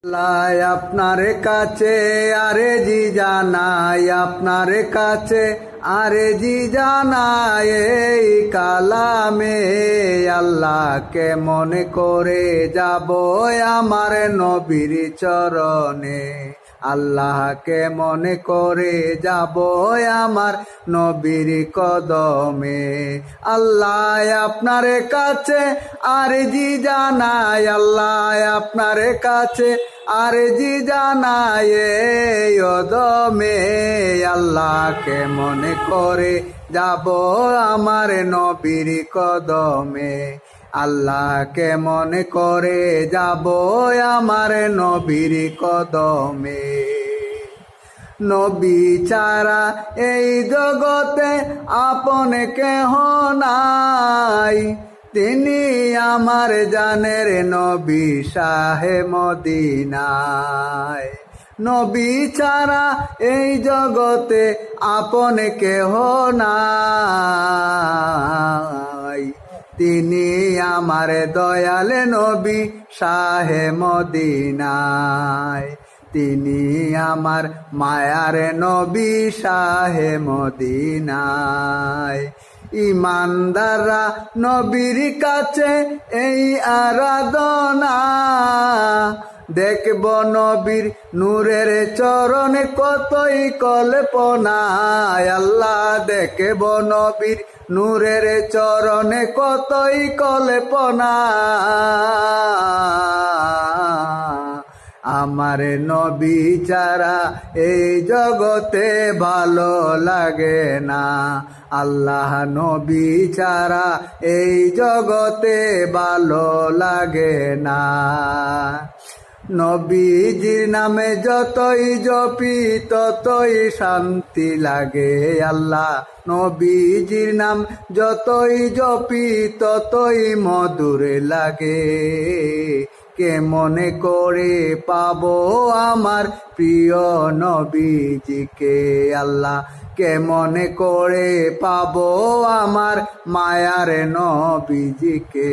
লাই আপনার কাছে আরজি জানাই, আপনার কাছে আরজি জানাই, এই কালামে আল্লাহকে মনে করে যাব আমার নবীর চরণে। আল্লাহকে মনে করে যাব আমার নবীর কদমে। আল্লাহ আপনার কাছে আরজি জানাই, আল্লাহ আপনার কাছে আরজি জানাই, এই অদমে আল্লাহকে মনে করে যাব আমার নবীর কদমে। আল্লাহকে মনে করে যাব আমার নবীর কদমে। নবী ছাড়া এই জগতে আপন কেহ নাই, তিনি আমার জানের নবী শাহে মদিনায়। নবী ছাড়া এই জগতে আপন কেহ নাই, তিনি আমার দয়াল নবী শাহে মদিনায়। তিনি আমার মায়ার নবী শাহে মদিনায়। ইমানদাররা নবীর কাছে এই আরাধনা, দেখব নবীর নূরের চরণে কতই কল্পনায়। আল্লাহ দেখব নবীর নূরের চরণে কতই কল্পনা। আমার নবী ছাড়া এই জগতে ভালো লাগে না, আল্লাহ নবী ছাড়া এই জগতে ভালো লাগে না। নবীজির নামে যতই জপি ততই শান্তি লাগে, আল্লাহ নবীজির নাম যতই জপি ততই মধুর লাগে। কে মনে করে পাবো আমার প্রিয় নবীজিকে, আল্লাহ কে মনে করে পাবো আমার মায়ার নবীজিকে।